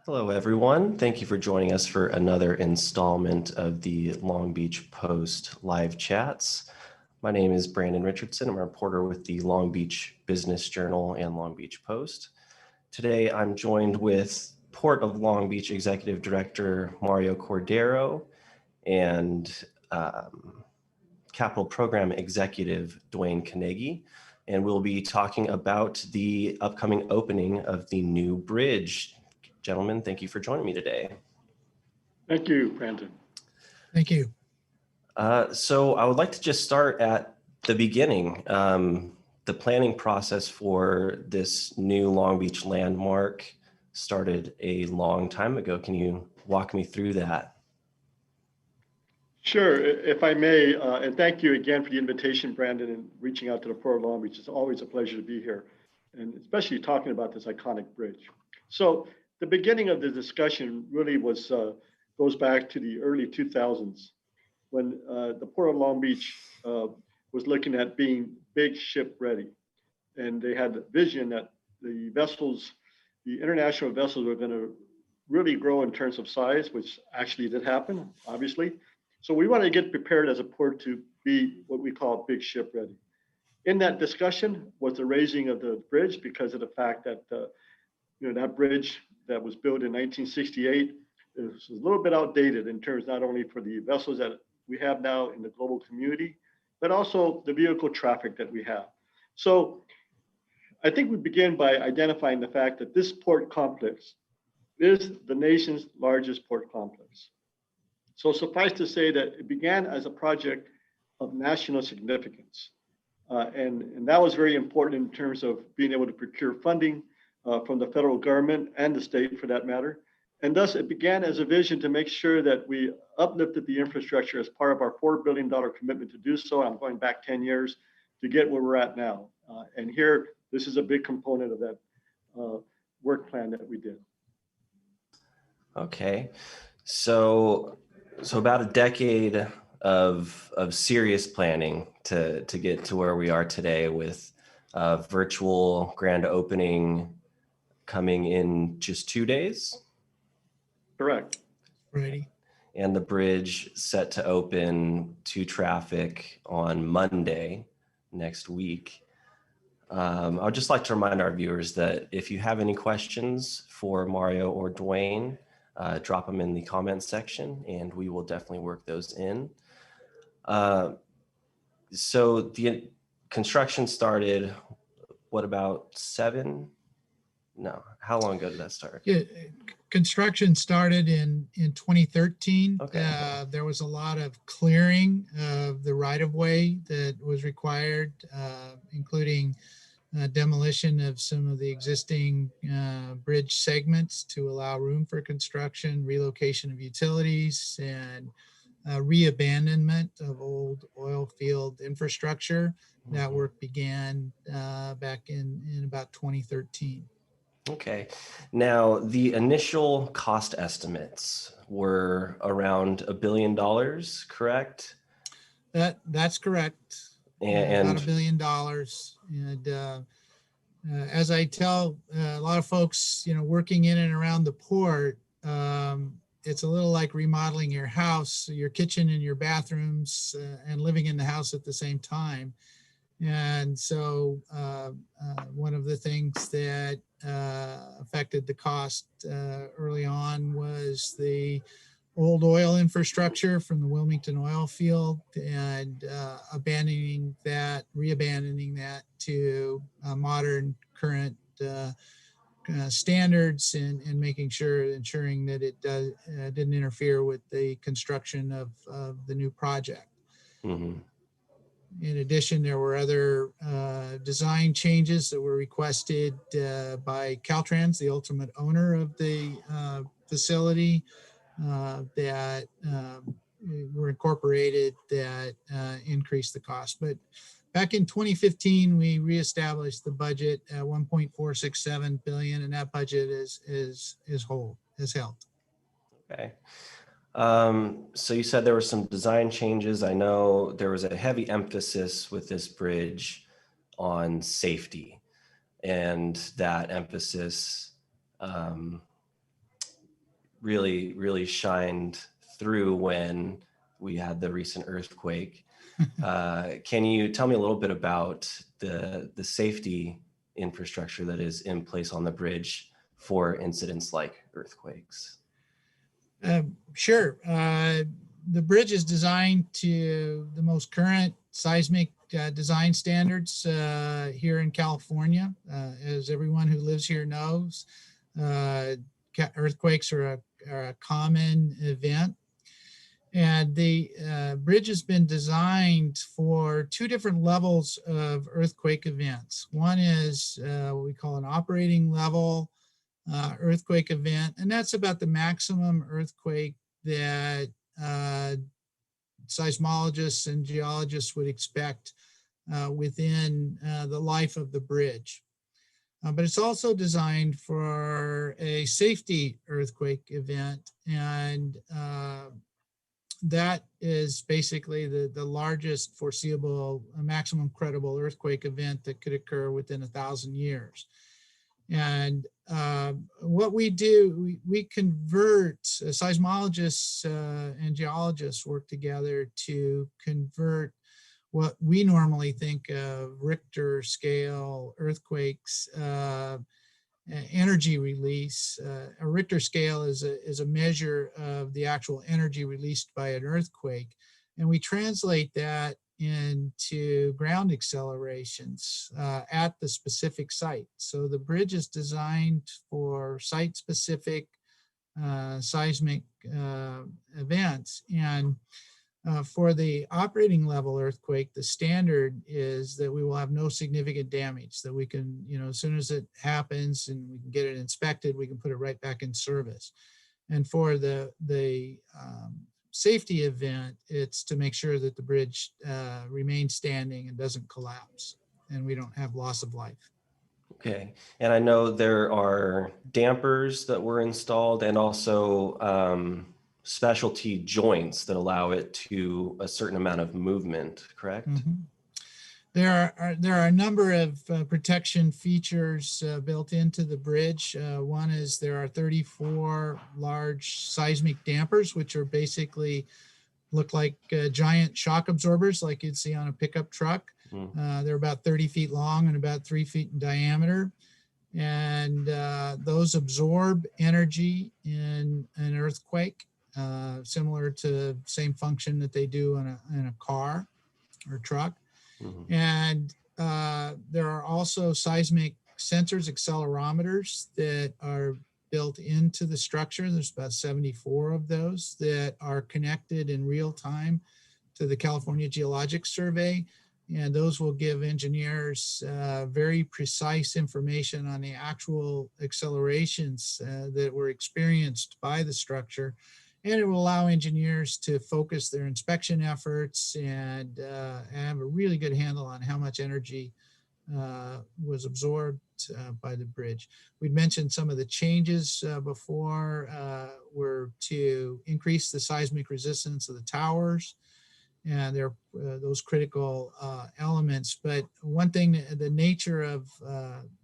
Hello, everyone. Thank you for joining us for another installment of the Long Beach Post live chats. My name is Brandon Richardson. I'm a reporter with the Long Beach Business Journal and Long Beach Post. Today, I'm joined with Port of Long Beach Executive Director Mario Cordero and Capital Program Executive Dwayne Carnegie, and we'll be talking about the upcoming opening of the new bridge. Gentlemen, thank you for joining me today. Thank you, Brandon. Thank you. So I would like to just start at the beginning. The planning process for this new Long Beach landmark started a long time ago. Can you walk me through that? Sure, if I may, and thank you again for the invitation, Brandon, and reaching out to the Port of Long Beach. It's always a pleasure to be here, and especially talking about this iconic bridge. So the beginning of the discussion really goes back to the early 2000s when the Port of Long Beach was looking at being big ship ready. And they had the vision that the international vessels were going to really grow in terms of size, which actually did happen, obviously. So we want to get prepared as a port to be what we call big ship ready. In that discussion was the raising of the bridge because of the fact that that bridge that was built in 1968 is a little bit outdated in terms not only for the vessels that we have now in the global community, but also the vehicle traffic that we have. So I think we begin by identifying the fact that this port complex is the nation's largest port complex. So suffice to say that it began as a project of national significance. And that was very important in terms of being able to procure funding from the federal government and the state for that matter. And thus it began as a vision to make sure that we uplifted the infrastructure as part of our $4 billion commitment to do so. I'm going back 10 years to get where we're at now. And here, this is a big component of that work plan that we did. Okay, so about a decade of serious planning to get to where we are today with virtual grand opening coming in just 2 days. Correct. Righty. And the bridge set to open to traffic on Monday next week. I'd just like to remind our viewers that if you have any questions for Mario or Dwayne, drop them in the comments section and we will definitely work those in. So the construction started, what, about how long ago did that start? Yeah, construction started in 2013. Okay. There was a lot of clearing of the right-of-way that was required, including demolition of some of the existing bridge segments to allow room for construction, relocation of utilities, and re-abandonment of old oil field infrastructure. That work began back in about 2013. Okay. Now, the initial cost estimates were around $1 billion, correct? That's correct. And about $1 billion. And as I tell a lot of folks, working in and around the port, it's a little like remodeling your house, your kitchen and your bathrooms, and living in the house at the same time. And so one of the things that affected the cost early on was the old oil infrastructure from the Wilmington oil field and re-abandoning that to modern current standards and ensuring that it didn't interfere with the construction of the new project. mm-hmm. In addition, there were other design changes that were requested by Caltrans, the ultimate owner of the facility, that were incorporated that increased the cost. But back in 2015, we reestablished the budget at $1.467 billion, and that budget is held. Okay. So you said there were some design changes. I know there was a heavy emphasis with this bridge on safety, and that emphasis really shined through when we had the recent earthquake. Can you tell me a little bit about the safety infrastructure that is in place on the bridge for incidents like earthquakes? Sure. The bridge is designed to the most current seismic design standards here in California. As everyone who lives here knows, earthquakes are a common event. And the bridge has been designed for two different levels of earthquake events. One is what we call an operating level earthquake event, and that's about the maximum earthquake that seismologists and geologists would expect within the life of the bridge. But it's also designed for a safety earthquake event, and that is basically the largest foreseeable maximum credible earthquake event that could occur within 1,000 years. And what we do, we convert, seismologists and geologists work together to convert what we normally think of Richter scale earthquakes, energy release. A Richter scale is a measure of the actual energy released by an earthquake. And we translate that into ground accelerations at the specific site. So the bridge is designed for site-specific seismic events. And for the operating level earthquake, the standard is that we will have no significant damage, that we can, as soon as it happens and we can get it inspected, we can put it right back in service. And for the safety event, it's to make sure that the bridge remains standing and doesn't collapse and we don't have loss of life. Okay, and I know there are dampers that were installed and also specialty joints that allow it to a certain amount of movement, correct? Mm-hmm. There are a number of protection features built into the bridge. One is there are 34 large seismic dampers, which are basically look like giant shock absorbers like you'd see on a pickup truck. They're about 30 feet long and about 3 feet in diameter. And those absorb energy in an earthquake, similar to same function that they do in a car or truck. Mm-hmm. And there are also seismic sensors, accelerometers that are built into the structure. There's about 74 of those that are connected in real time to the California Geologic Survey. And those will give engineers very precise information on the actual accelerations that were experienced by the structure. And it will allow engineers to focus their inspection efforts and have a really good handle on how much energy was absorbed by the bridge. We'd mentioned some of the changes before were to increase the seismic resistance of the towers, and they're those critical elements. But one thing, the nature of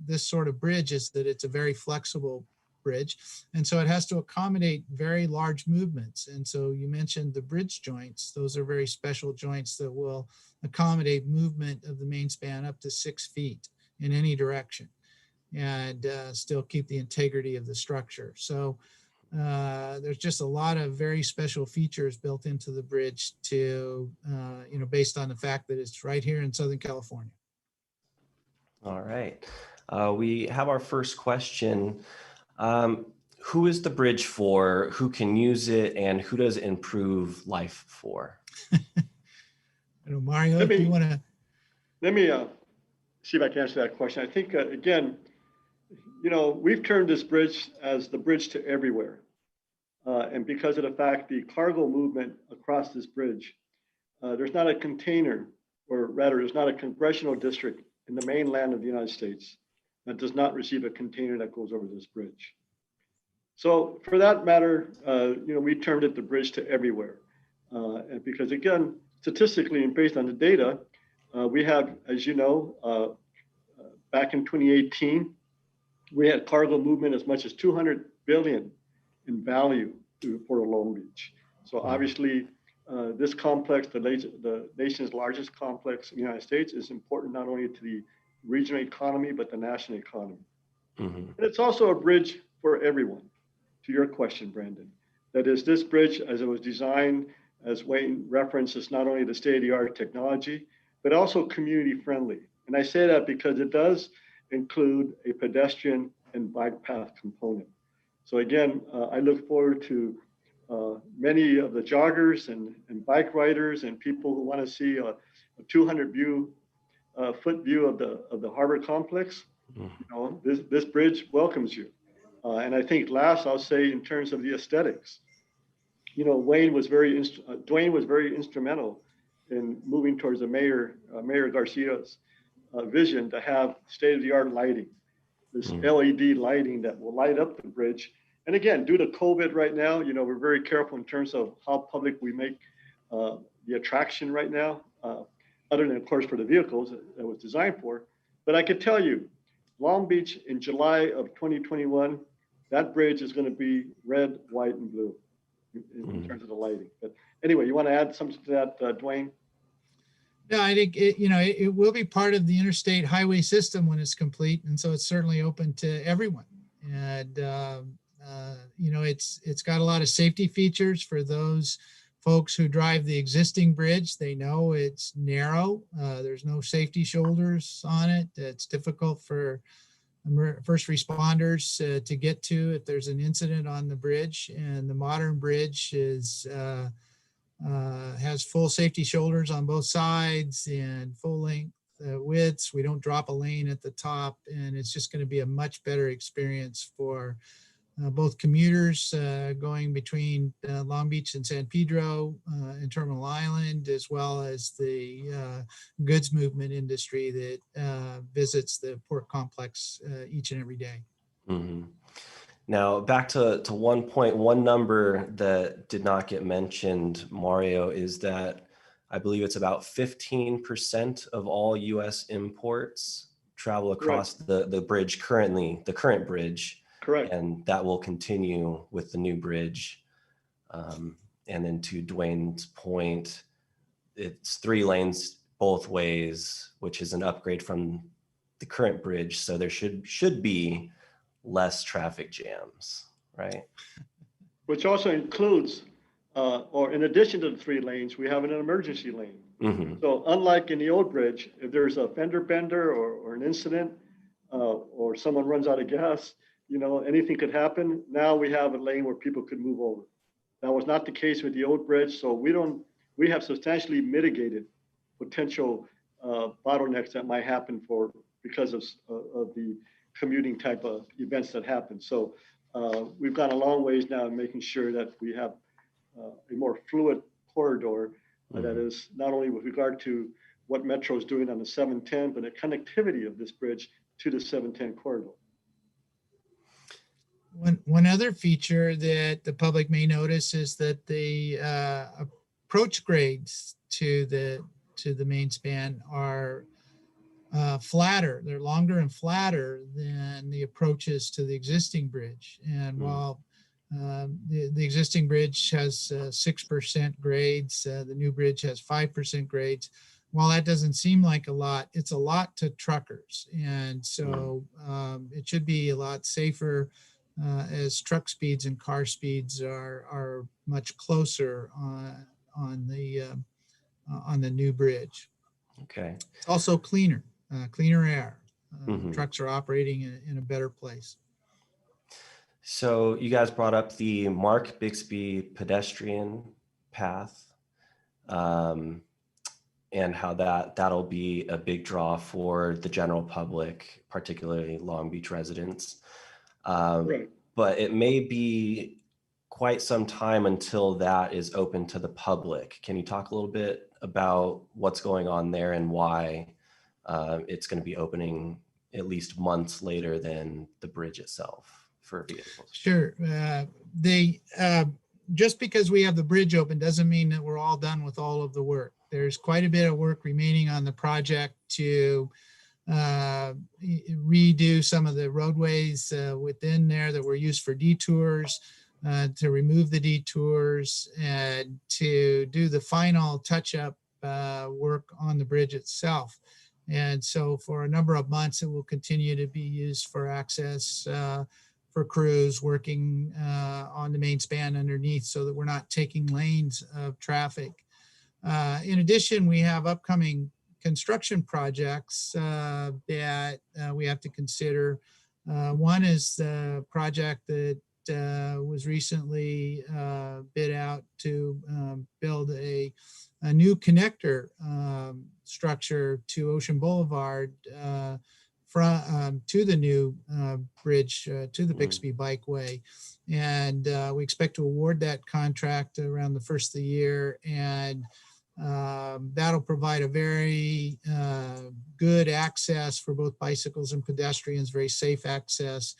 this sort of bridge is that it's a very flexible bridge, and so it has to accommodate very large movements. And so you mentioned the bridge joints. Those are very special joints that will accommodate movement of the main span up to 6 feet in any direction and still keep the integrity of the structure. So there's just a lot of very special features built into the bridge to, based on the fact that it's right here in Southern California. All right. We have our first question. Who is the bridge for? Who can use it? And who does it improve life for? Mario, do you want to? Let me see if I can answer that question. I think, again, we've termed this bridge as the bridge to everywhere. And because of the fact the cargo movement across this bridge, there's not a container, or rather, there's not a congressional district in the mainland of the United States that does not receive a container that goes over this bridge. So for that matter, we termed it the bridge to everywhere. And because again, statistically and based on the data, we have, as you know, back in 2018, we had cargo movement as much as 200 billion in value to Port of Long Beach. So obviously, this complex, the nation's largest complex in the United States, is important not only to the regional economy, but the national economy. And it's also a bridge for everyone, to your question, Brandon. That is, this bridge, as it was designed, as Wayne referenced, is not only the state-of-the-art technology, but also community-friendly. And I say that because it does include a pedestrian and bike path component. So again, I look forward to many of the joggers and bike riders and people who want to see a 200-foot view of the harbor complex. You know, this bridge welcomes you. And I think last, I'll say in terms of the aesthetics, you know, Dwayne was very instrumental in moving towards the Mayor Garcia's vision to have state-of-the-art lighting, this LED lighting that will light up the bridge. And again, due to COVID right now, you know, we're very careful in terms of how public we make the attraction right now, other than, of course, for the vehicles that it was designed for. But I could tell you, Long Beach in July of 2021, that bridge is going to be red, white, and blue in terms of the lighting. But anyway, you want to add something to that, Dwayne? No, I think it will be part of the interstate highway system when it's complete, and so it's certainly open to everyone. And you know, it's got a lot of safety features for those folks who drive the existing bridge. They know it's narrow. There's no safety shoulders on it. It's difficult for first responders to get to if there's an incident on the bridge. And the modern bridge has full safety shoulders on both sides and full length widths. We don't drop a lane at the top, and it's just going to be a much better experience for both commuters going between Long Beach and San Pedro and Terminal Island, as well as the goods movement industry that visits the port complex each and every day. Now, back to one point, one number that did not get mentioned, Mario, is that I believe it's about 15% of all U.S. imports travel across the bridge currently, the current bridge. Correct. And that will continue with the new bridge. And then to Dwayne's point, it's 3 lanes both ways, which is an upgrade from the current bridge. So there should be less traffic jams, right? Which also includes, or in addition to the 3 lanes, we have an emergency lane. So unlike in the old bridge, if there's a fender bender or an incident or someone runs out of gas, you know, anything could happen. Now we have a lane where people could move over. That was not the case with the old bridge. So we have substantially mitigated potential bottlenecks that might happen because of the commuting type of events that happen. So we've gone a long ways now in making sure that we have a more fluid corridor that is not only with regard to what Metro is doing on the 710, but the connectivity of this bridge to the 710 corridor. One other feature that the public may notice is that the approach grades to the main span are flatter. They're longer and flatter than the approaches to the existing bridge. And while the existing bridge has 6% grades, the new bridge has 5% grades. While that doesn't seem like a lot, it's a lot to truckers. And so it should be a lot safer as truck speeds and car speeds are much closer on the new bridge. Okay. It's also cleaner air. Trucks are operating in a better place. So you guys brought up the Mark Bixby pedestrian path, and how that'll be a big draw for the general public, particularly Long Beach residents. But it may be quite some time until that is open to the public. Can you talk a little bit about what's going on there and why it's going to be opening at least months later than the bridge itself for vehicles? Sure. Just because we have the bridge open doesn't mean that we're all done with all of the work. There's quite a bit of work remaining on the project to redo some of the roadways within there that were used for detours. to remove the detours and to do the final touch-up work on the bridge itself. And so for a number of months, it will continue to be used for access for crews working on the main span underneath, so that we're not taking lanes of traffic. In addition, we have upcoming construction projects that we have to consider. One is the project that was recently bid out to build a new connector structure to Ocean Boulevard to the new bridge to the Bixby Bikeway. And we expect to award that contract around the first of the year. And that'll provide a very good access for both bicycles and pedestrians, very safe access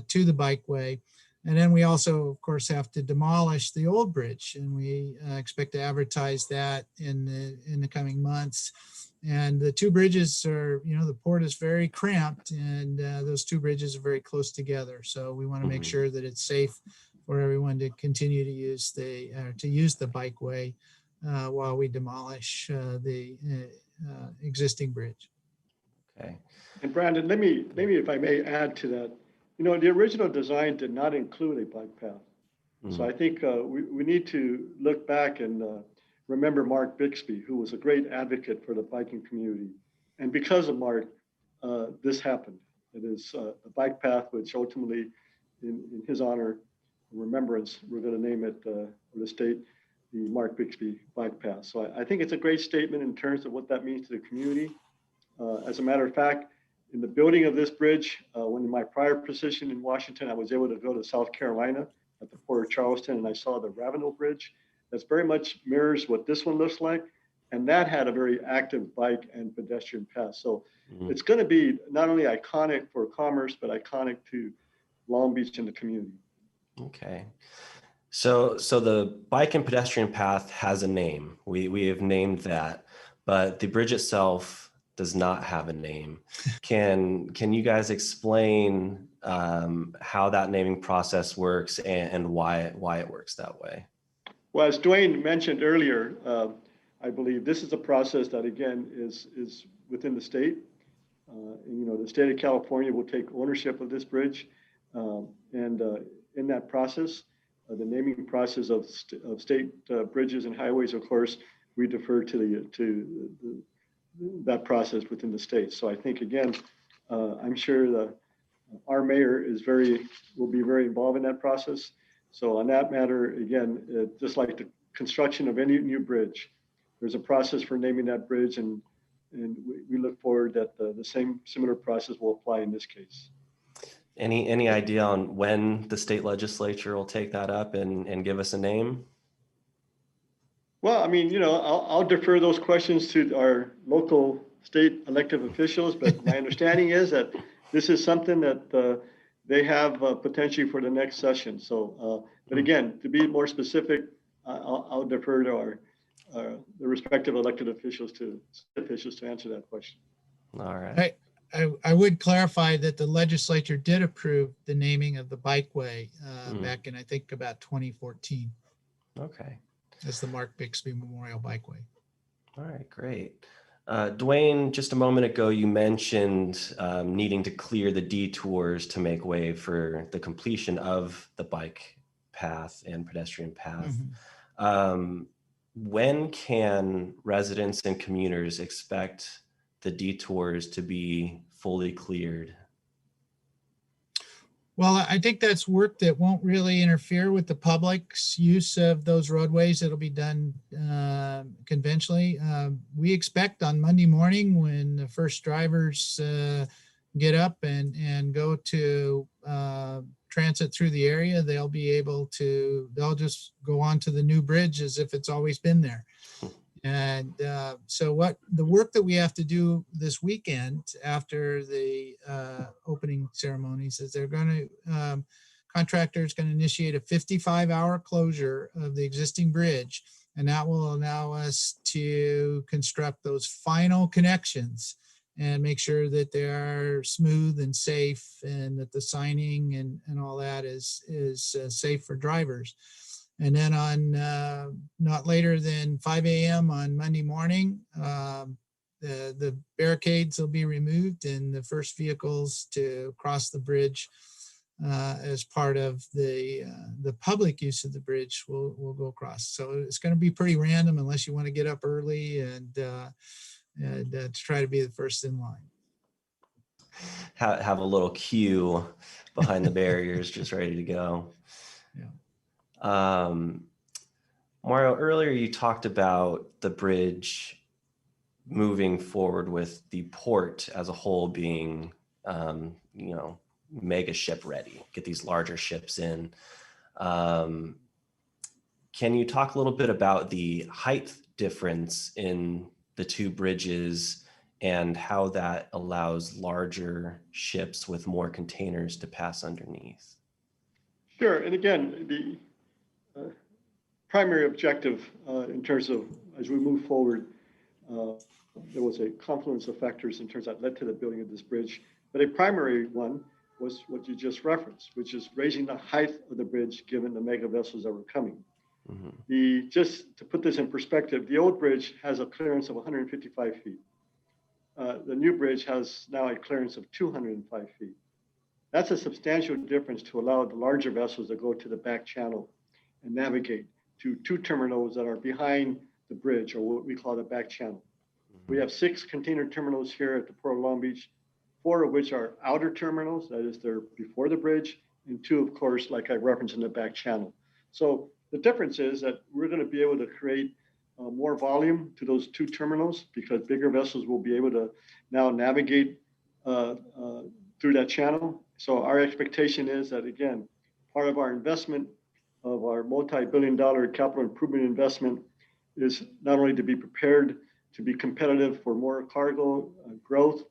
to the bikeway. And then we also, of course, have to demolish the old bridge, and we expect to advertise that in the coming months. And the two bridges are, the port is very cramped, and those two bridges are very close together. So we want to make sure that it's safe for everyone to continue to use the bikeway while we demolish the existing bridge. Okay. And Brandon, maybe if I may add to that, the original design did not include a bike path. So I think we need to look back and remember Mark Bixby, who was a great advocate for the biking community. And because of Mark, this happened. It is a bike path, which ultimately, in his honor, remembrance, we're going to name it for the state, the Mark Bixby Bike Path. So I think it's a great statement in terms of what that means to the community. As a matter of fact, in the building of this bridge, when in my prior position in Washington, I was able to go to South Carolina at the Port of Charleston, and I saw the Ravenel Bridge. That's very much mirrors what this one looks like. And that had a very active bike and pedestrian path. So it's going to be not only iconic for commerce, but iconic to Long Beach and the community. Okay. So the bike and pedestrian path has a name. We have named that, but the bridge itself does not have a name. Can you guys explain how that naming process works and why it works that way? Well, as Dwayne mentioned earlier, I believe this is a process that, again, is within the state. The state of California will take ownership of this bridge. And in that process, the naming process of state bridges and highways, of course, we defer to that process within the state. So I think, again, I'm sure our mayor will be very involved in that process. So on that matter, again, just like the construction of any new bridge, there's a process for naming that bridge, and we look forward that the same similar process will apply in this case. Any idea on when the state legislature will take that up and give us a name? Well, I mean, I'll defer those questions to our local state elected officials, but my understanding is that this is something that they have potentially for the next session. So, but again, to be more specific, I'll defer to the respective elected officials to answer that question. All right. I would clarify that the legislature did approve the naming of the bikeway back in, I think, about 2014. Okay. As the Mark Bixby Memorial Bikeway. All right, great. Dwayne, just a moment ago, you mentioned needing to clear the detours to make way for the completion of the bike path and pedestrian path. When can residents and commuters expect the detours to be fully cleared? Well, I think that's work that won't really interfere with the public's use of those roadways. It'll be done conventionally. We expect on Monday morning, when the first drivers get up and go to transit through the area, they'll just go on to the new bridge as if it's always been there. And so what the work that we have to do this weekend after the opening ceremonies is contractor's going to initiate a 55-hour closure of the existing bridge, and that will allow us to construct those final connections and make sure that they are smooth and safe, and that the signing and all that is safe for drivers. And then on not later than 5 a.m. on Monday morning, the barricades will be removed, and the first vehicles to cross the bridge as part of the public use of the bridge will go across. So it's going to be pretty random unless you want to get up early and to try to be the first in line. Have a little queue behind the barriers, just ready to go. Yeah. Mario, earlier you talked about the bridge moving forward with the port as a whole being, mega ship ready, get these larger ships in. Can you talk a little bit about the height difference in the two bridges and how that allows larger ships with more containers to pass underneath? Sure. And again, the primary objective in terms of as we move forward, there was a confluence of factors in terms that led to the building of this bridge. But a primary one was what you just referenced, which is raising the height of the bridge given the mega vessels that were coming. Mm-hmm. Just to put this in perspective, the old bridge has a clearance of 155 feet. The new bridge has now a clearance of 205 feet. That's a substantial difference to allow the larger vessels to go to the back channel and navigate to two terminals that are behind the bridge, or what we call the back channel. Mm-hmm. We have 6 container terminals here at the Port of Long Beach, 4 of which are outer terminals, that is, they're before the bridge, and 2, of course, like I referenced, in the back channel. So the difference is that we're going to be able to create more volume to those 2 terminals because bigger vessels will be able to now navigate through that channel. So our expectation is that, again, part of our investment of our multi-billion-dollar capital improvement investment is not only to be prepared to be competitive for more cargo growth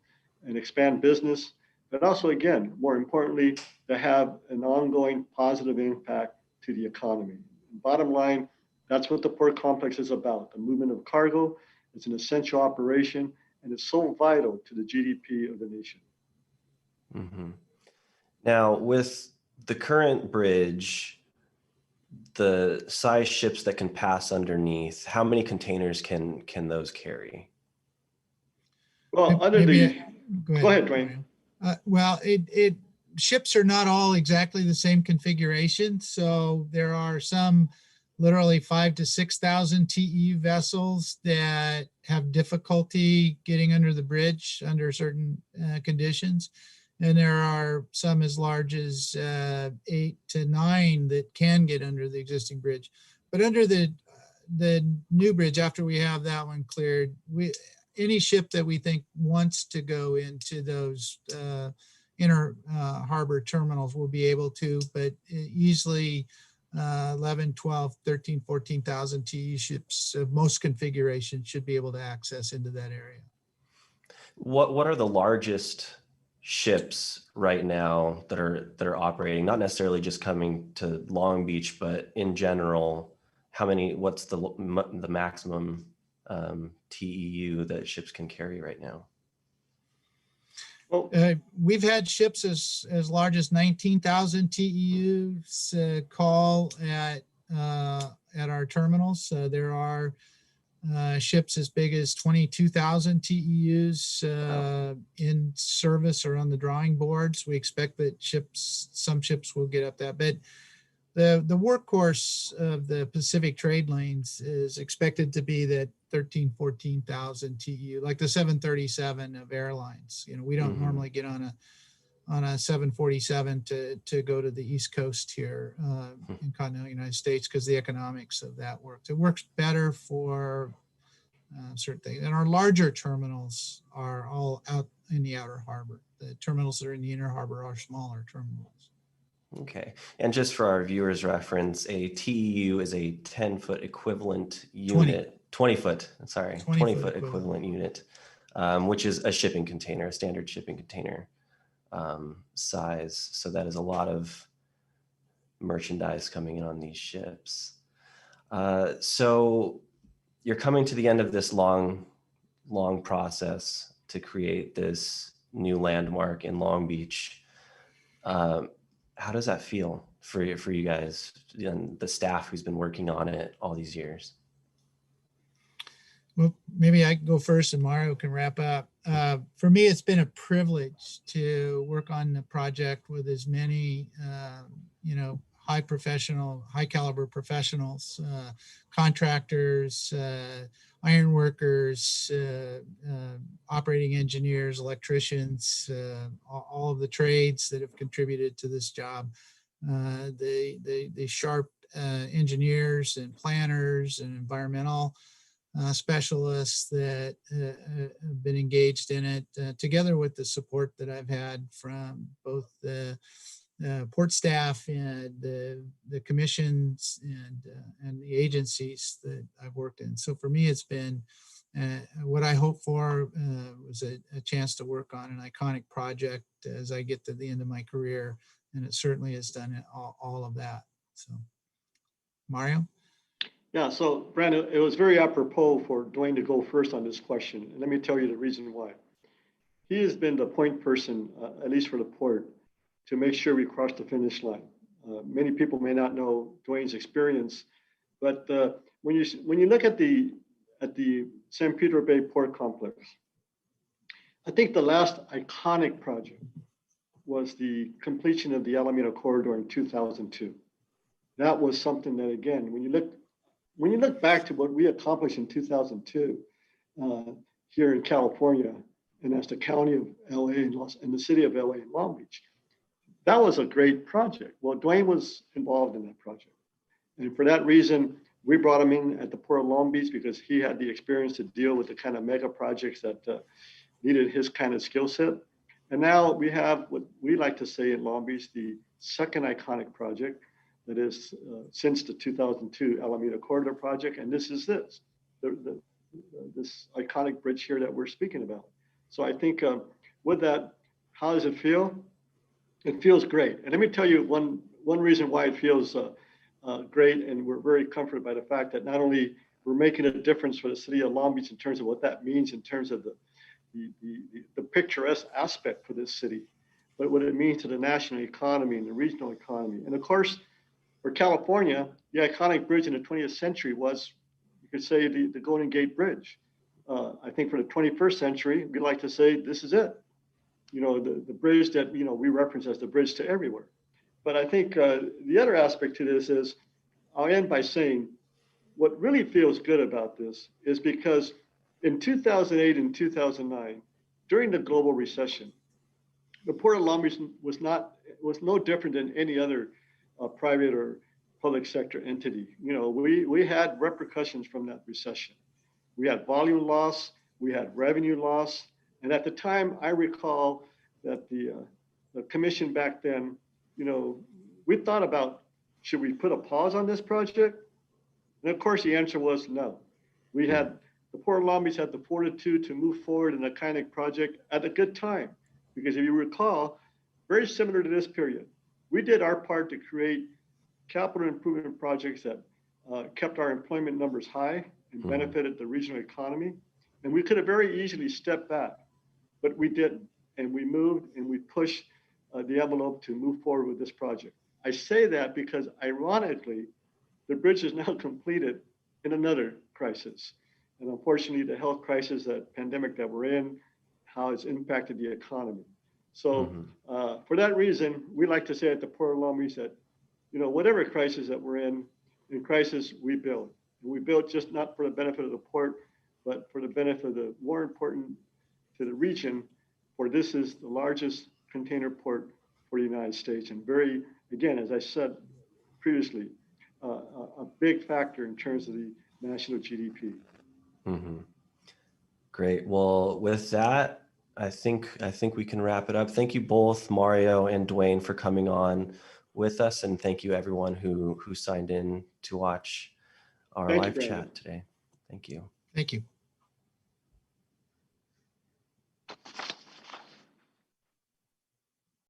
and expand business, but also, again, more importantly, to have an ongoing positive impact to the economy. And bottom line, that's what the port complex is about. The movement of cargo. It's an essential operation, and it's so vital to the GDP of the nation. Mm-hmm. Now, with the current bridge, the size ships that can pass underneath, how many containers can those carry? Well, go ahead, Dwayne. Well, ships are not all exactly the same configuration. So there are some literally 5,000 to 6,000 TEU vessels that have difficulty getting under the bridge under certain conditions. And there are some as large as 8 to 9 that can get under the existing bridge. But under the new bridge, after we have that one cleared, any ship that we think wants to go into those inner harbor terminals will be able to, but easily 11, 12, 13, 14,000 TEU ships of most configurations should be able to access into that area. What are the largest ships right now that are operating, not necessarily just coming to Long Beach, but in general? What's the maximum TEU that ships can carry right now? Well, we've had ships as large as 19,000 TEUs call at our terminals. There are ships as big as 22,000 TEUs in service or on the drawing boards. We expect that some ships will get up that, but the workhorse of the Pacific trade lanes is expected to be that 14,000 TEU, like the 737 of airlines. We don't normally get on a 747 to go to the East Coast here in continental United States because the economics of that works. It works better for certain things. And our larger terminals are all out in the outer harbor. The terminals that are in the inner harbor are smaller terminals. Okay. And just for our viewers' reference, a TEU is a 10-foot equivalent unit. 20 foot equivalent unit, which is a shipping container, a standard shipping container size. So that is a lot of merchandise coming in on these ships. So you're coming to the end of this long process to create this new landmark in Long Beach. How does that feel for you guys and the staff who's been working on it all these years? Well, maybe I can go first and Mario can wrap up. For me, it's been a privilege to work on the project with as many, high caliber professionals, contractors, iron workers, operating engineers, electricians, all of the trades that have contributed to this job. The sharp engineers and planners and environmental specialists that have been engaged in it, together with the support that I've had from both the port staff and the commissions and the agencies that I've worked in. So for me, it's been what I hoped for was a chance to work on an iconic project as I get to the end of my career, and it certainly has done all of that. So, Mario? Yeah, so Brandon, it was very apropos for Dwayne to go first on this question. And let me tell you the reason why. He has been the point person, at least for the port, to make sure we cross the finish line. Many people may not know Dwayne's experience, but when you look at the San Pedro Bay Port Complex, I think the last iconic project was the completion of the Alameda Corridor in 2002. That was something that, again, when you look back to what we accomplished in 2002 here in California, and as the county of LA and the city of LA and Long Beach, that was a great project. Well, Dwayne was involved in that project. And for that reason, we brought him in at the Port of Long Beach because he had the experience to deal with the kind of mega projects that needed his kind of skill set. And now we have what we like to say in Long Beach, the second iconic project that is since the 2002 Alameda Corridor project. And this is this iconic bridge here that we're speaking about. So I think with that, how does it feel? It feels great. And let me tell you one reason why it feels great, and we're very comforted by the fact that not only we're making a difference for the city of Long Beach in terms of what that means in terms of the picturesque aspect for this city, but what it means to the national economy and the regional economy. And of course, for California, the iconic bridge in the 20th century was, you could say, the Golden Gate Bridge. I think for the 21st century, we like to say this is it. You know, the bridge that, you know, we reference as the bridge to everywhere. But I think the other aspect to this is, I'll end by saying, what really feels good about this is because in 2008 and 2009, during the global recession, the Port of Long Beach was no different than any other private or public sector entity. You know, we had repercussions from that recession. We had volume loss, we had revenue loss, and at the time, I recall that the commission back then, you know, we thought about, should we put a pause on this project? And of course, the answer was no. The Port of Long Beach had the fortitude to move forward in a iconic project at a good time. Because if you recall, very similar to this period, we did our part to create capital improvement projects that kept our employment numbers high and benefited the regional economy. And we could have very easily stepped back, but we didn't. And we moved and we pushed the envelope to move forward with this project. I say that because ironically, the bridge is now completed in another crisis. And unfortunately, the health crisis, that pandemic that we're in, how it's impacted the economy. So for that reason, we like to say at the Port of Long Beach that, you know, whatever crisis that we're in crisis, we build. And we build just not for the benefit of the port, but for the benefit of the more important to the region, for this is the largest container port for the United States. And very, again, as I said previously, a big factor in terms of the national GDP. Great. Well, with that, I think we can wrap it up. Thank you both, Mario and Dwayne, for coming on with us, and thank you everyone who signed in to watch our live chat today. Thank you. Thank you.